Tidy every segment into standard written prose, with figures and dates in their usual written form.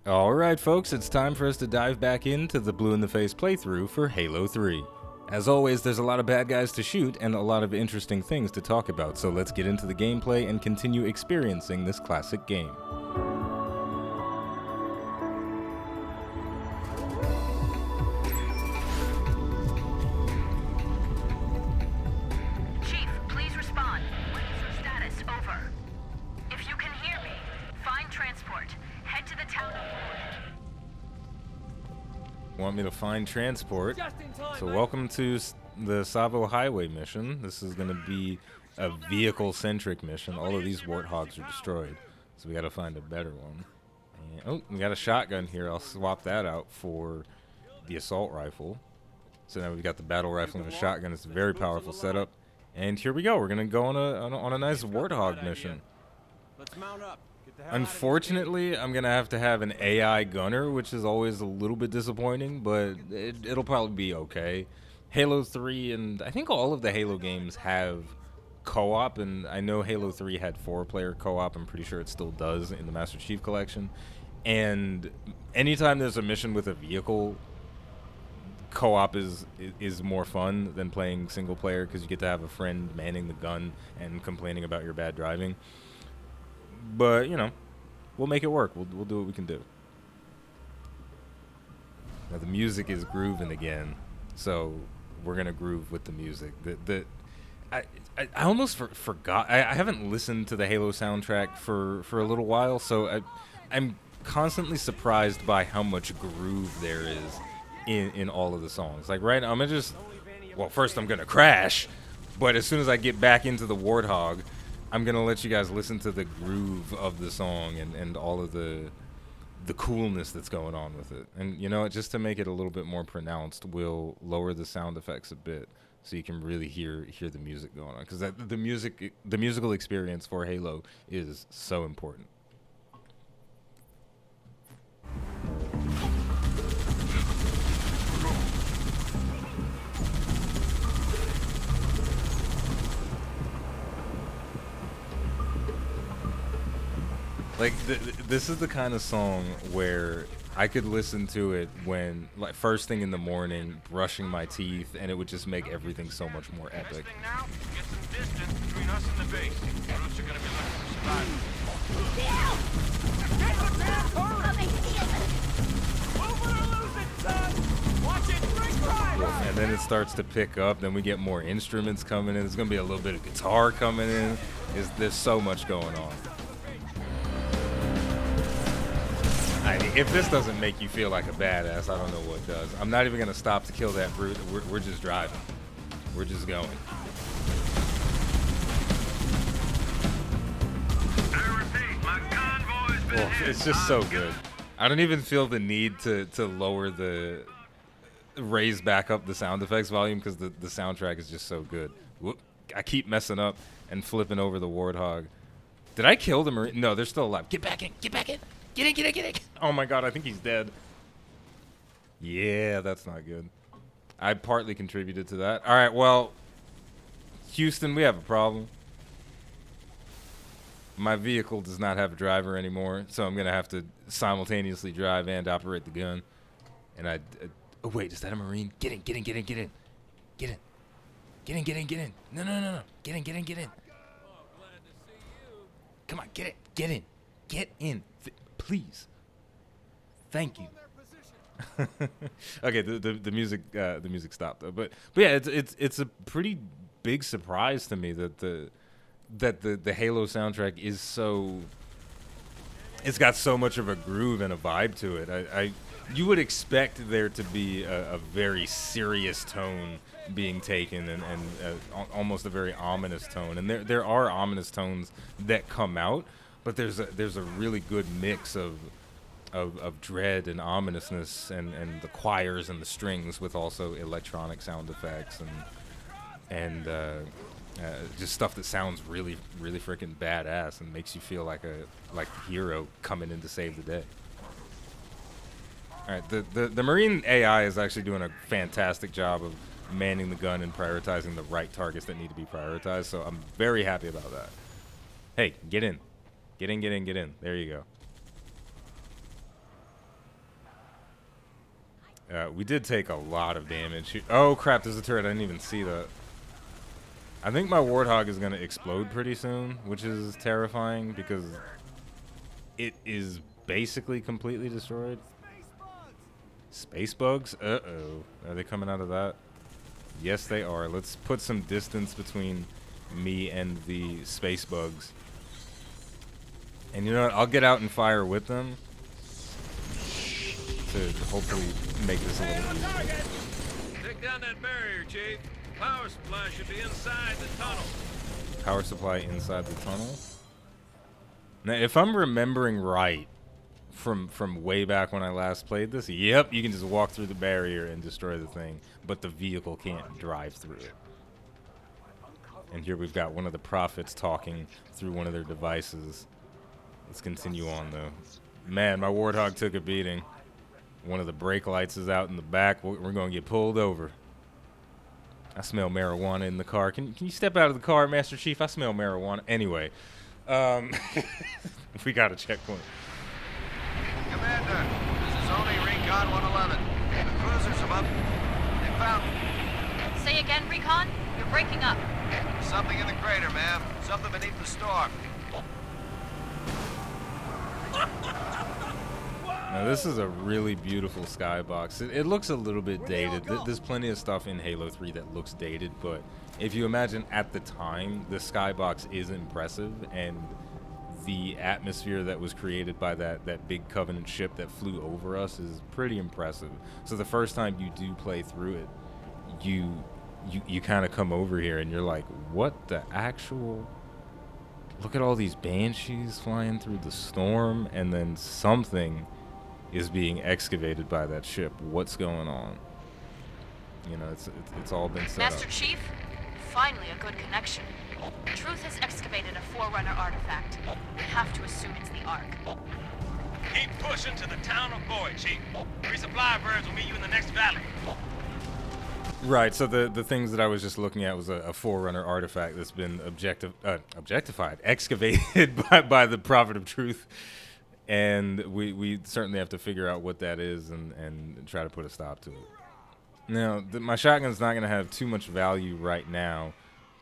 Alright folks, it's time for us to dive back into the Blue in the Face playthrough for Halo 3. As always, there's a lot of bad guys to shoot and a lot of interesting things to talk about, so let's get into the gameplay and continue experiencing this classic game. Chief, please respond. What is your status? Over. If you can hear me, find transport. Head to the town of Want me to find transport? So welcome to the Tsavo highway mission. This is going to be a vehicle-centric mission. All of these warthogs are destroyed, so we got to find a better one. And, oh, we got a shotgun here. I'll swap that out for the assault rifle. So now we've got the battle rifle and the shotgun. It's a very powerful setup. And here we go. We're going to go on a nice warthog mission. Let's mount up. Unfortunately, I'm going to have an AI gunner, which is always a little bit disappointing, but it'll probably be okay. Halo 3 and I think all of the Halo games have co-op, and I know Halo 3 had 4-player co-op. I'm pretty sure it still does in the Master Chief Collection. And anytime there's a mission with a vehicle, co-op is more fun than playing single player because you get to have a friend manning the gun and complaining about your bad driving. But, you know, we'll make it work. We'll do what we can do. Now, the music is grooving again, so we're going to groove with the music. I almost forgot. I haven't listened to the Halo soundtrack for a little while, so I'm constantly surprised by how much groove there is in all of the songs. Like, right now, I'm going to just... Well, first I'm going to crash, but as soon as I get back into the Warthog, I'm going to let you guys listen to the groove of the song and all of the coolness that's going on with it. And, you know, just to make it a little bit more pronounced, we'll lower the sound effects a bit so you can really hear the music going on. Because the musical experience for Halo is so important. Like, this is the kind of song where I could listen to it when, like, first thing in the morning, brushing my teeth, and it would just make everything so much more epic. Now, get some distance between us and the base. Troops are gonna be looking for survivors. And then it starts to pick up. Then we get more instruments coming in. There's gonna be a little bit of guitar coming in. There's so much going on. If this doesn't make you feel like a badass, I don't know what does. I'm not even going to stop to kill that brute. We're just driving. We're just going. I repeat, my convoy's been hit. It's just so good. I don't even feel the need to lower raise back up the sound effects volume because the soundtrack is just so good. Whoop. I keep messing up and flipping over the Warthog. Did I kill the Marine? No, they're still alive. Get back in. Get back in. Get in, get in, get in. Oh my god, I think he's dead. Yeah, that's not good. I partly contributed to that. All right, well, Houston, we have a problem. My vehicle does not have a driver anymore, so I'm going to have to simultaneously drive and operate the gun. And oh, wait, is that a Marine? Get in, get in, get in, get in. Get in. Get in, get in, get in. No, no, no, no. Get in, get in, get in. Come on, get in, get in. Get in. Please. Thank you. Okay, the music stopped though. But yeah, it's a pretty big surprise to me that the Halo soundtrack is so. It's got so much of a groove and a vibe to it. You would expect there to be a very serious tone being taken and almost a very ominous tone, and there are ominous tones that come out. But there's a really good mix of dread and ominousness and the choirs and the strings with also electronic sound effects and just stuff that sounds really really freaking badass and makes you feel like a hero coming in to save the day. All right, the Marine AI is actually doing a fantastic job of manning the gun and prioritizing the right targets that need to be prioritized. So I'm very happy about that. Hey, get in. Get in, get in, get in. There you go. We did take a lot of damage. Oh crap, there's a turret. I didn't even see that. I think my Warthog is going to explode pretty soon, which is terrifying because it is basically completely destroyed. Space bugs? Uh-oh. Are they coming out of that? Yes, they are. Let's put some distance between me and the space bugs. And you know what? I'll get out and fire with them to hopefully make this a little easier. Take down that barrier, Chief. Power supply should be inside the tunnel. Power supply inside the tunnel? Now, if I'm remembering right from way back when I last played this, yep, you can just walk through the barrier and destroy the thing, but the vehicle can't drive through it. And here we've got one of the prophets talking through one of their devices. Let's continue on, though. Man, my Warthog took a beating. One of the brake lights is out in the back. We're going to get pulled over. I smell marijuana in the car. Can you step out of the car, Master Chief? I smell marijuana. Anyway, we got a checkpoint. Commander, this is only Recon 111. The cruisers are up. They found me. Say again, Recon? You're breaking up. Something in the crater, ma'am. Something beneath the storm. Now this is a really beautiful skybox. It looks a little bit dated. There's plenty of stuff in Halo 3 that looks dated, but if you imagine at the time, the skybox is impressive, and the atmosphere that was created by that big Covenant ship that flew over us is pretty impressive. So the first time you do play through it, you kind of come over here and you're like, what the actual... Look at all these banshees flying through the storm, and then something is being excavated by that ship. What's going on? You know, it's all been set Master up. Chief, finally a good connection. Truth has excavated a Forerunner artifact. We have to assume it's the Ark. Keep pushing to the town of Boyd, Chief. Resupply birds will meet you in the next valley. Right, so the things that I was just looking at was a Forerunner artifact that's been objectified, excavated by the Prophet of Truth. And we certainly have to figure out what that is and try to put a stop to it. Now, my shotgun's not going to have too much value right now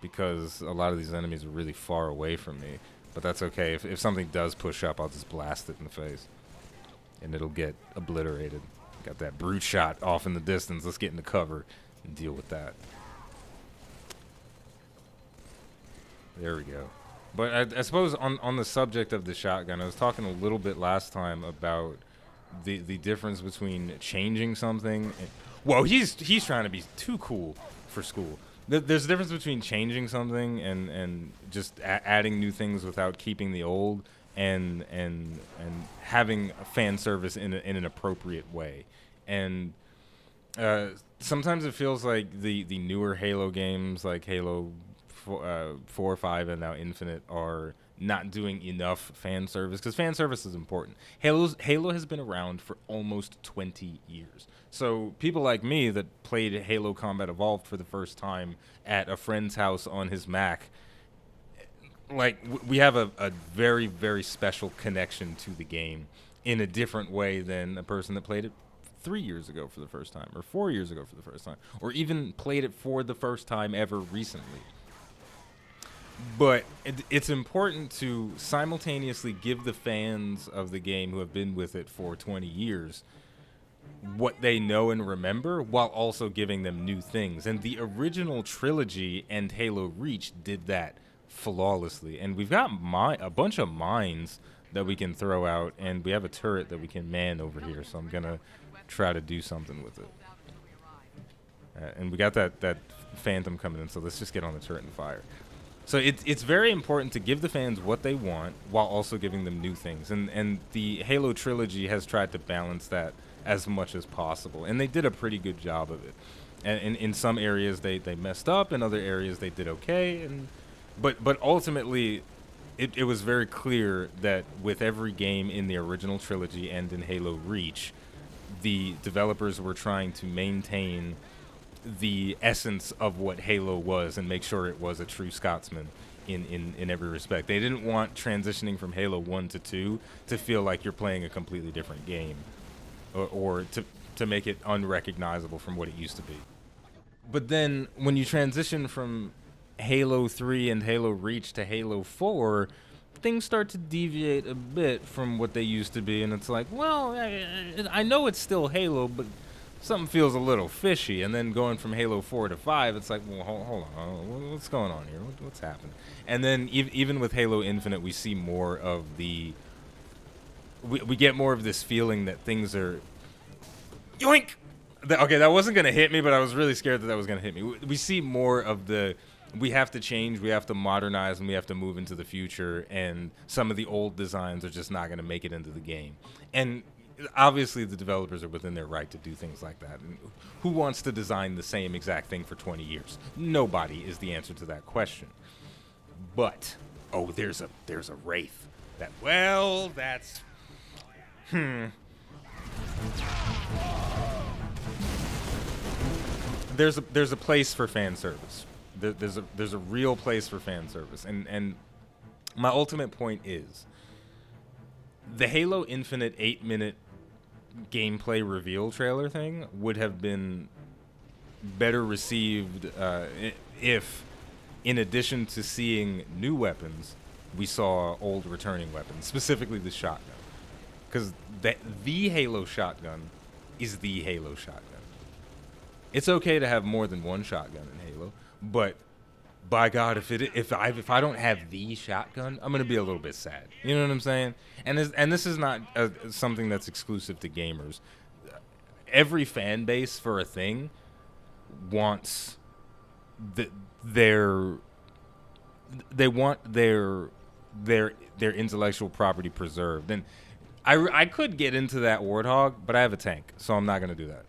because a lot of these enemies are really far away from me. But that's okay. If something does push up, I'll just blast it in the face. And it'll get obliterated. Got that brute shot off in the distance. Let's get into cover and deal with that. There we go. But I suppose on the subject of the shotgun, I was talking a little bit last time about the difference between changing something. And, whoa, he's trying to be too cool for school. There's a difference between changing something and just adding new things without keeping the old, and having fan service in an appropriate way. And sometimes it feels like the newer Halo games, like Halo 4, 5, and now Infinite, are not doing enough fan service, because fan service is important. Halo has been around for almost 20 years. So people like me that played Halo Combat Evolved for the first time at a friend's house on his Mac, like, we have a very, very special connection to the game in a different way than a person that played it 3 years ago for the first time, or 4 years ago for the first time, or even played it for the first time ever recently. But it's important to simultaneously give the fans of the game who have been with it for 20 years what they know and remember, while also giving them new things. And the original trilogy and Halo Reach did that flawlessly. And we've got a bunch of mines that we can throw out, and we have a turret that we can man over here, so I'm going to try to do something with it. And we got that Phantom coming in, so let's just get on the turret and fire. So it's very important to give the fans what they want while also giving them new things. And the Halo trilogy has tried to balance that as much as possible. And they did a pretty good job of it. And in some areas they messed up, in other areas they did okay. But ultimately, it was very clear that with every game in the original trilogy and in Halo Reach, the developers were trying to maintain the essence of what Halo was and make sure it was a true Scotsman in every respect. They didn't want transitioning from Halo 1 to 2 to feel like you're playing a completely different game, or to make it unrecognizable from what it used to be. But then when you transition from Halo 3 and Halo Reach to Halo 4, things start to deviate a bit from what they used to be, and it's like, well, I know it's still Halo, but something feels a little fishy. And then going from Halo 4 to 5, it's like, well, hold on, what's going on here? What's happening? And then even with Halo Infinite, we see more of the... We get more of this feeling that things are... Yoink! Okay, that wasn't going to hit me, but I was really scared that was going to hit me. We see more of the... We have to change, we have to modernize, and we have to move into the future, and some of the old designs are just not going to make it into the game. And obviously the developers are within their right to do things like that. And who wants to design the same exact thing for 20 years? Nobody is the answer to that question. But, oh, there's a Wraith. That's... There's a place for fan service. There's a real place for fan service, and my ultimate point is the Halo Infinite 8-minute gameplay reveal trailer thing would have been better received if, in addition to seeing new weapons, we saw old returning weapons, specifically the shotgun, because the Halo shotgun is the Halo shotgun. It's okay to have more than one shotgun in Halo. But by God, if I don't have the shotgun, I'm gonna be a little bit sad. You know what I'm saying? And this is not something that's exclusive to gamers. Every fan base for a thing wants their intellectual property preserved. And I could get into that Warthog, but I have a tank, so I'm not gonna do that.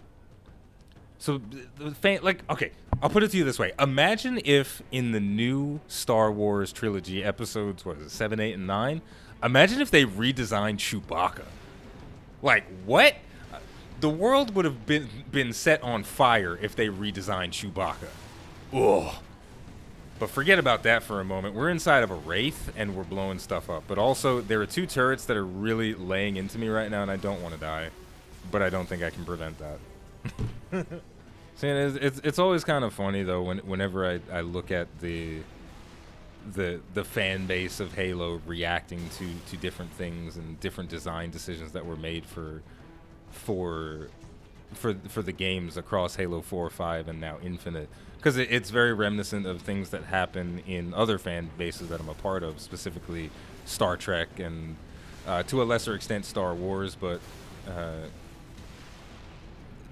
So, okay, I'll put it to you this way. Imagine if in the new Star Wars trilogy, episodes, 7, 8, and 9, imagine if they redesigned Chewbacca. Like, what? The world would have been set on fire if they redesigned Chewbacca. Ugh. But forget about that for a moment. We're inside of a Wraith, and we're blowing stuff up. But also, there are 2 turrets that are really laying into me right now, and I don't want to die. But I don't think I can prevent that. See, it's always kind of funny though whenever I look at the fan base of Halo reacting to different things and different design decisions that were made for the games across Halo 4, 5, and now Infinite, because it's very reminiscent of things that happen in other fan bases that I'm a part of, specifically Star Trek and to a lesser extent Star Wars, but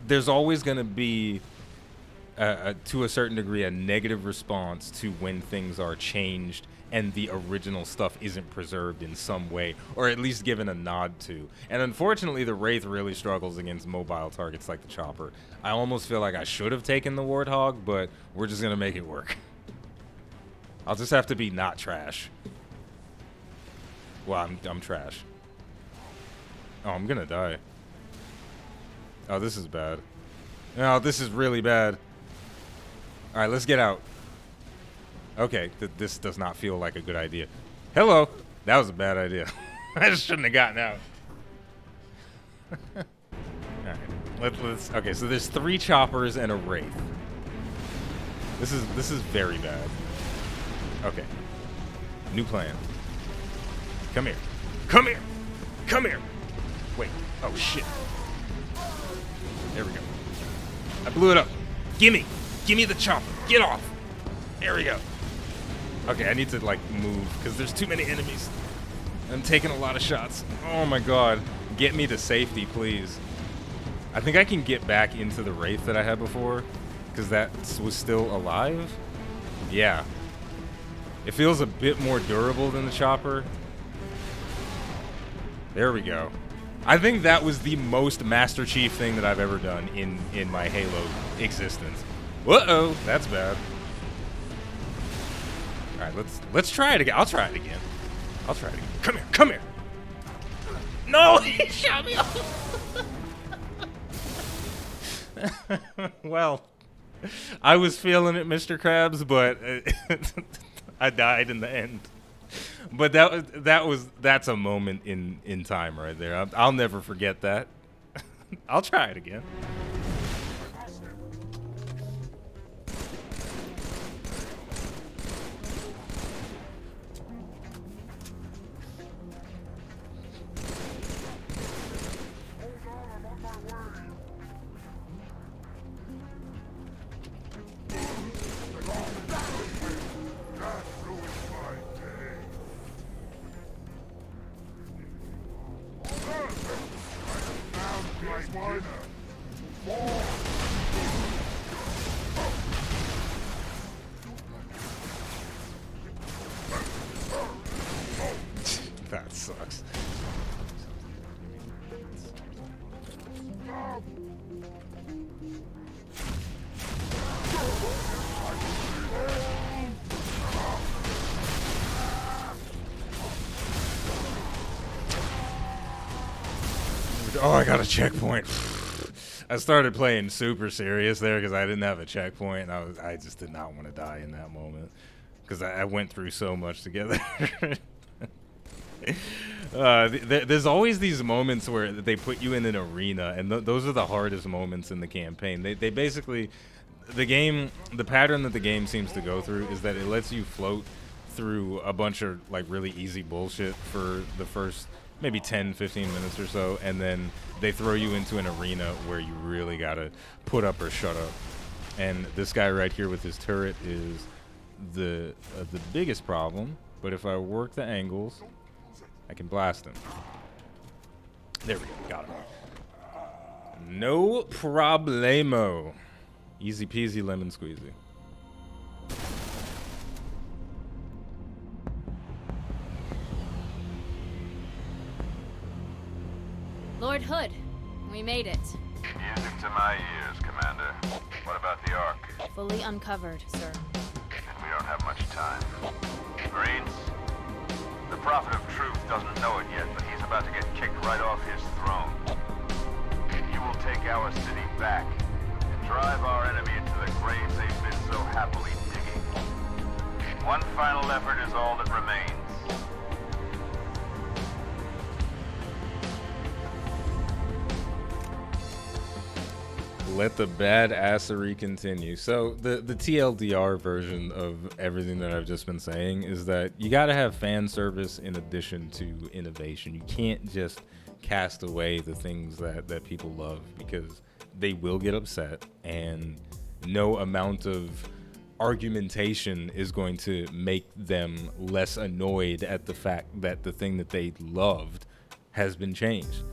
there's always going to be, to a certain degree, a negative response to when things are changed and the original stuff isn't preserved in some way, or at least given a nod to. And unfortunately, the Wraith really struggles against mobile targets like the Chopper. I almost feel like I should have taken the Warthog, but we're just going to make it work. I'll just have to be not trash. Well, I'm trash. Oh, I'm going to die. Oh, this is bad. No, this is really bad. All right, let's get out. Okay, this does not feel like a good idea. Hello. That was a bad idea. I just shouldn't have gotten out. All right, let's. Okay, so there's 3 choppers and a Wraith. This is very bad. Okay. New plan. Come here. Come here. Come here. Wait. Oh shit. There we go. I blew it up. Gimme the chopper. Get off. There we go. Okay, I need to, like, move, because there's too many enemies. I'm taking a lot of shots. Oh, my God. Get me to safety, please. I think I can get back into the Wraith that I had before, because that was still alive. Yeah. It feels a bit more durable than the chopper. There we go. I think that was the most Master Chief thing that I've ever done in my Halo existence. Uh-oh, that's bad. All right, let's try it again. I'll try it again. Come here, come here. No, he shot me off. Well, I was feeling it, Mr. Krabs, but I died in the end. But that's a moment in time right there. I'll never forget that. I'll try it again. That sucks. Oh, I got a checkpoint. I started playing super serious there because I didn't have a checkpoint, and I just did not want to die in that moment because I went through so much together. There's always these moments where they put you in an arena, and those are the hardest moments in the campaign. They basically, the pattern that the game seems to go through is that it lets you float through a bunch of like really easy bullshit for the first maybe 10-15 minutes or so, and then they throw you into an arena where you really gotta put up or shut up. And this guy right here with his turret is the biggest problem, but if I work the angles, I can blast him. There we go, got him. No problemo. Easy peasy lemon squeezy. Lord Hood, we made it. Music to my ears, Commander. What about the Ark? Fully uncovered, sir. And we don't have much time. Marines, the Prophet of Truth doesn't know it yet, but he's about to get kicked right off his throne. You will take our city back and drive our enemy into the graves they've been so happily digging. One final effort is all that remains. Let the badassery continue. So the TLDR version of everything that I've just been saying is that you got to have fan service in addition to innovation. You can't just cast away the things that people love, because they will get upset, and no amount of argumentation is going to make them less annoyed at the fact that the thing that they loved has been changed.